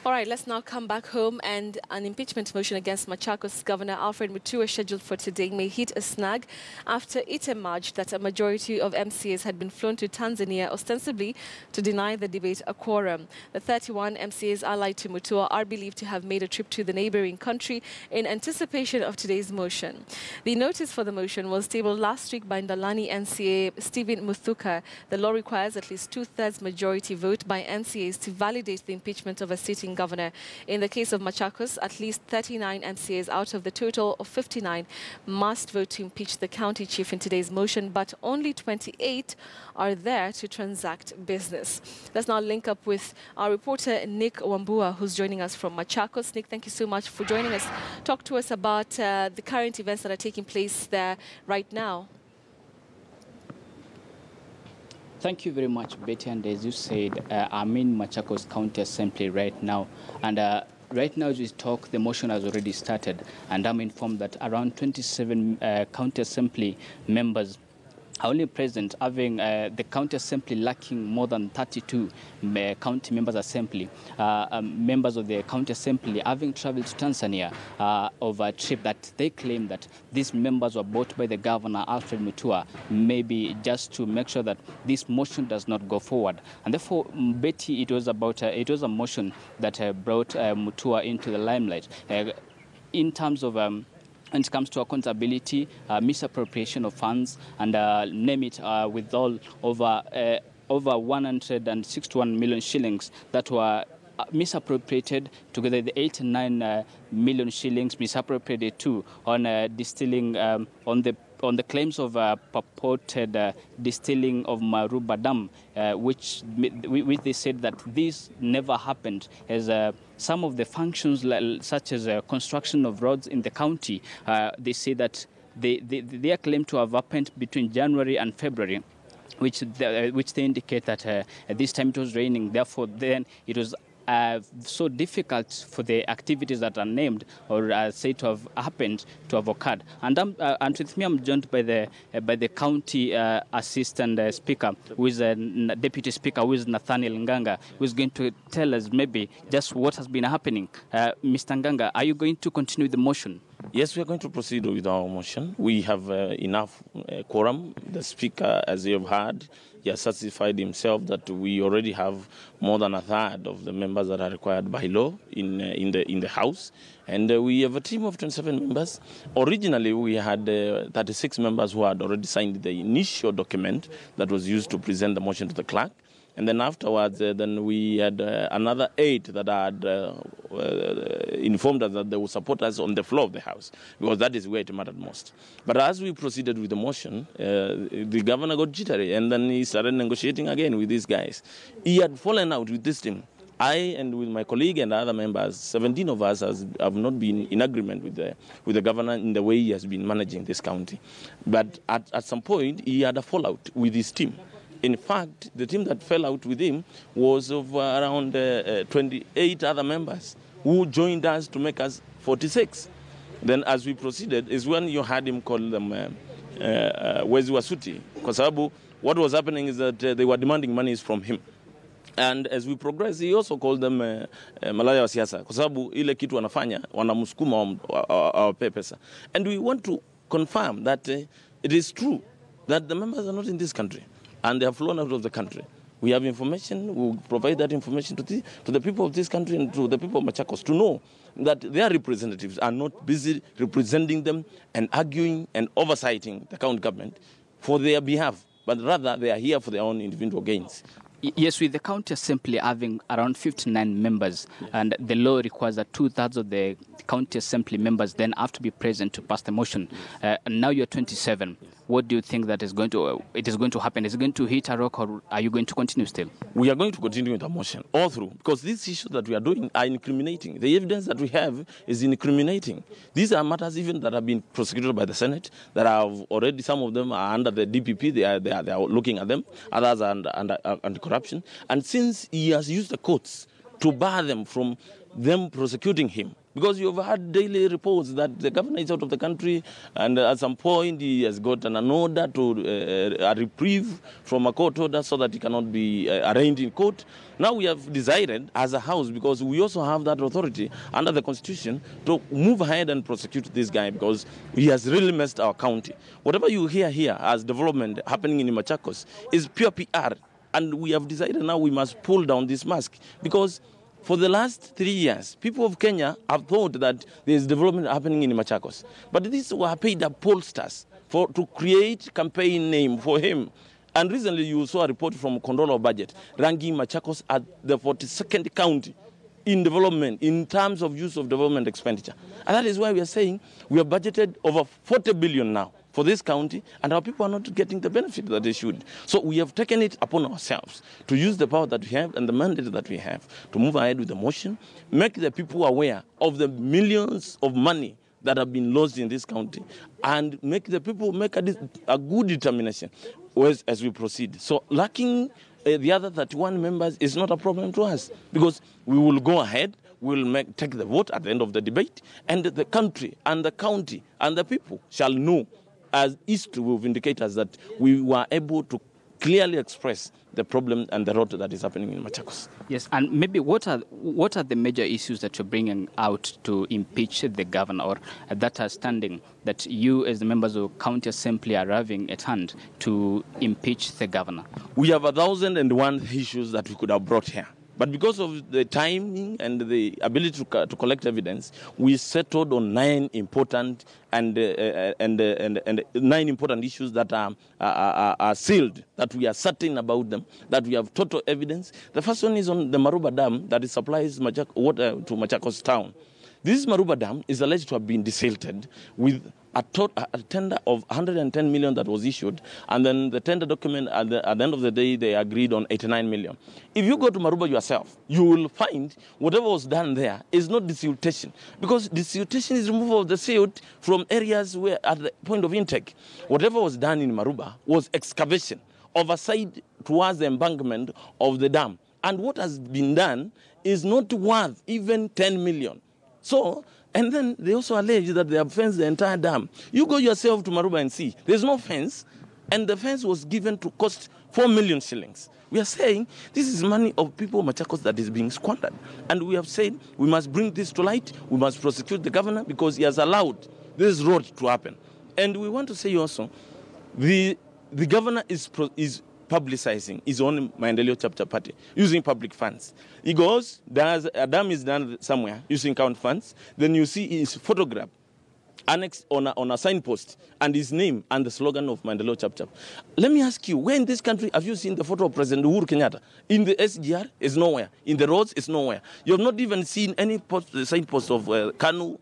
All right, let's now come back home, and an impeachment motion against Machakos Governor Alfred Mutua scheduled for today may hit a snag after it emerged that a majority of MCAs had been flown to Tanzania ostensibly to deny the debate a quorum. The 31 MCAs allied to Mutua are believed to have made a trip to the neighboring country in anticipation of today's motion. The notice for the motion was tabled last week by Ndalani MCA Stephen Muthuka. The law requires at least two-thirds majority vote by MCAs to validate the impeachment of a sitting governor. In the case of Machakos, at least 39 MCAs out of the total of 59 must vote to impeach the county chief in today's motion, but only 28 are there to transact business. Let's now link up with our reporter Nick Wambua, who's joining us from Machakos. Nick, thank you so much for joining us. Talk to us about the current events that are taking place there right now. Thank you very much, Betty. And as you said, I'm in Machakos County Assembly right now. And right now, as we talk, the motion has already started. And I'm informed that around 27 County Assembly members are only present, having the County Assembly lacking more than 32 County Members Assembly. Members of the County Assembly having traveled to Tanzania over a trip that they claim that these members were bought by the Governor Alfred Mutua, maybe just to make sure that this motion does not go forward. And therefore, Betty, it was a motion that brought Mutua into the limelight in terms of when it comes to accountability, misappropriation of funds, and name it, with all over 161 million shillings that were misappropriated, together the 89 million shillings misappropriated too on distilling on the claims of purported distilling of Maruba Dam, which they said that this never happened, as some of the functions such as construction of roads in the county, they say that they are claimed to have happened between January and February, which they indicate that this time it was raining. Therefore, then it was so difficult for the activities that are named or said to have happened to have occurred. And with me, I'm joined by the county assistant speaker, who is a deputy speaker, who is Nathaniel Nganga, who is going to tell us maybe just what has been happening. Mr. Nganga, are you going to continue the motion? Yes, we are going to proceed with our motion. We have enough quorum. The speaker, as you have heard, he has certified himself that we already have more than a third of the members that are required by law in the House. And we have a team of 27 members. Originally, we had 36 members who had already signed the initial document that was used to present the motion to the clerk. And then afterwards, then we had another 8 that had informed us that they would support us on the floor of the House, because that is where it mattered most. But as we proceeded with the motion, the governor got jittery, and then he started negotiating again with these guys. He had fallen out with this team. I and with my colleague and other members, 17 of us have not been in agreement with the governor in the way he has been managing this county. But at some point, he had a fallout with his team. In fact, the team that fell out with him was of around 28 other members who joined us to make us 46. Then as we proceeded is when you had him call them Wezi Wasuti. Kwa sababu what was happening is that they were demanding monies from him. And as we progress, he also called them malaya wa siasa. Kwa sababu ile kitu wanafanya, wanamusukuma wawape pesa. And we want to confirm that it is true that the members are not in this country, and they have flown out of the country. We have information. We will provide that information to the people of this country and to the people of Machakos to know that their representatives are not busy representing them and arguing and oversighting the county government for their behalf, but rather they are here for their own individual gains. Yes, with the county assembly having around 59 members, and the law requires that two-thirds of the county assembly members then have to be present to pass the motion. And now you're 27. What do you think that is going to happen? Is it going to hit a rock, or are you going to continue still? We are going to continue with the motion all through, because these issues that we are doing are incriminating. The evidence that we have is incriminating. These are matters even that have been prosecuted by the Senate, that have already, some of them are under the DPP, they are looking at them, others are under corruption. And since he has used the courts to bar them from them prosecuting him, Because you've had daily reports that the governor is out of the country, and at some point he has gotten an order to a reprieve from a court order so that he cannot be arraigned in court. Now we have decided as a house, because we also have that authority under the constitution, to move ahead and prosecute this guy because he has really messed our county. Whatever you hear here as development happening in Machakos is pure PR. And we have decided now we must pull down this mask, because for the last 3 years, people of Kenya have thought that there is development happening in Machakos. But these were paid up pollsters to create campaign name for him. And recently you saw a report from Controller of Budget ranking Machakos at the 42nd county in development, in terms of use of development expenditure. And that is why we are saying we have budgeted over 40 billion now for this county, and our people are not getting the benefit that they should. So we have taken it upon ourselves to use the power that we have and the mandate that we have to move ahead with the motion, make the people aware of the millions of money that have been lost in this county, and make the people make a good determination as we proceed. So lacking the other 31 members is not a problem to us, because we will go ahead, we'll take the vote at the end of the debate, and the country and the county and the people shall know, as history will vindicate us, that we were able to clearly express the problem and the rot that is happening in Machakos. Yes, and maybe what are the major issues that you're bringing out to impeach the governor, or that are standing, that you as the members of county assembly are having at hand to impeach the governor? We have 1,001 issues that we could have brought here. But because of the timing and the ability to collect evidence, we settled on 9 important and 9 important issues that are sealed, that we are certain about them, that we have total evidence. The first one is on the Maruba Dam that supplies water to Machakos town. This Maruba Dam is alleged to have been desilted with a tender of 110 million that was issued, and then the tender document at the end of the day they agreed on 89 million. If you go to Maruba yourself, you will find whatever was done there is not desiltation, because desiltation is removal of the silt from areas where at the point of intake. Whatever was done in Maruba was excavation overside towards the embankment of the dam, and what has been done is not worth even 10 million. So, and then they also allege that they have fenced the entire dam. You go yourself to Maruba and see. There's no fence, and the fence was given to cost 4 million shillings. We are saying this is money of people of Machakos that is being squandered. And we have said we must bring this to light. We must prosecute the governor because he has allowed this road to happen. And we want to say also, the governor is publicizing his own Maendeleo chapter party using public funds. He goes, a dam is done somewhere using county funds. Then you see his photograph annexed on a signpost and his name and the slogan of Maendeleo chapter. Let me ask you, where in this country have you seen the photo of President Uhuru Kenyatta? In the SGR, it's nowhere. In the roads, it's nowhere. You have not even seen any signpost of KANU,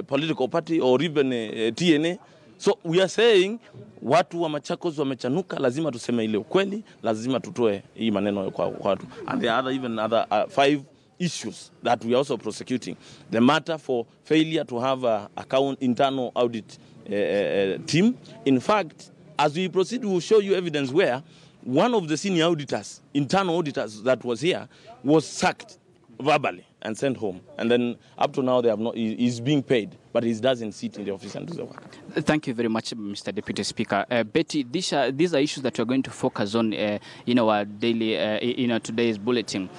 political party, or even TNA. So we are saying watu wa Machakos wamechanuka, lazima tuseme ile ukweli, lazima tutoe hii maneno kwa watu. And there are even other 5 issues that we are also prosecuting. The matter for failure to have an internal audit team. In fact, as we proceed, we will show you evidence where one of the senior auditors, internal auditors that was here, was sacked verbally and sent home. And then up to now, they have not. He's being paid, but he doesn't sit in the office and do the work. Thank you very much, Mr. Deputy Speaker. Betty, these are issues that we're going to focus on in our daily, today's bulletin.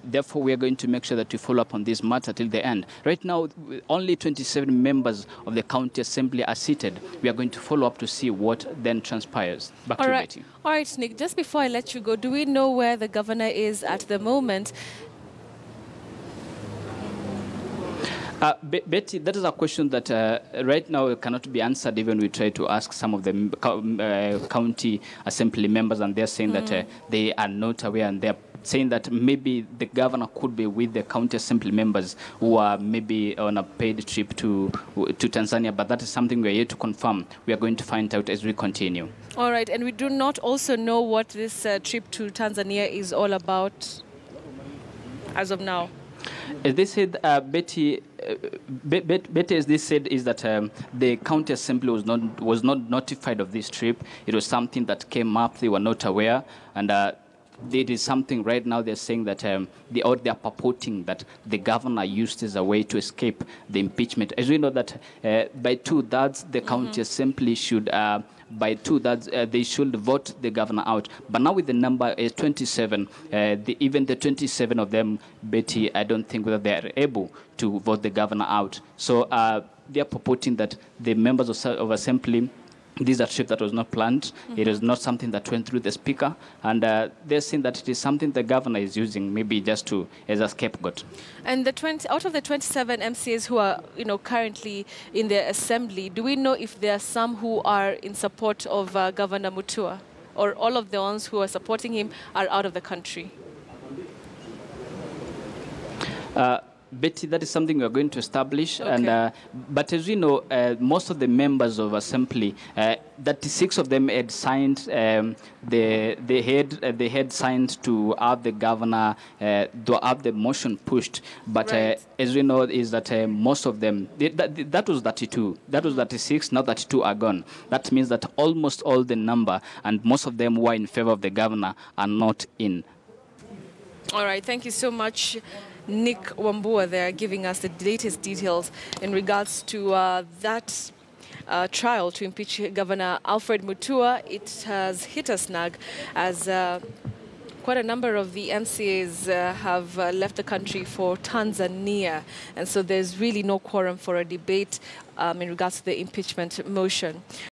Therefore, we are going to make sure that we follow up on this matter till the end. Right now, only 27 members of the county assembly are seated. We are going to follow up to see what then transpires. Back to you, Betty. All right, Nick, just before I let you go, do we know where the governor is at the moment? Betty, that is a question that right now cannot be answered. Even we try to ask some of the county assembly members, and they're saying that they are not aware, and they're saying that maybe the governor could be with the county assembly members who are maybe on a paid trip to Tanzania, but that is something we are yet to confirm. We are going to find out as we continue. All right, and we do not also know what this trip to Tanzania is all about as of now. As they said, Betty, as they said, is that the county assembly was not notified of this trip. It was something that came up; they were not aware, and it is something right now they're saying that they're purporting that the governor used as a way to escape the impeachment. As we know that by 2/3, the county assembly should, by 2/3, they should vote the governor out. But now with the number 27, even the 27 of them, Betty, I don't think whether they are able to vote the governor out. So they are purporting that the members of assembly, this is a trip that was not planned. It is not something that went through the speaker, and they're saying that it is something the governor is using, maybe just as a scapegoat. And out of the 27 MCAs who are, currently in the assembly, do we know if there are some who are in support of Governor Mutua, or all of the ones who are supporting him are out of the country? Betty, that is something we are going to establish. Okay. And but as we know, most of the members of assembly, 36 of them had signed. They had signed to have the governor, to have the motion pushed. But right. As we know, is that most of them, that was 32, that was 36. Now 32 are gone. That means that almost all the number and most of them who are in favor of the governor are not in. All right, thank you so much, Nick Wambua, there giving us the latest details in regards to that trial to impeach Governor Alfred Mutua. It has hit a snag as quite a number of the MCAs have left the country for Tanzania, and so there's really no quorum for a debate in regards to the impeachment motion.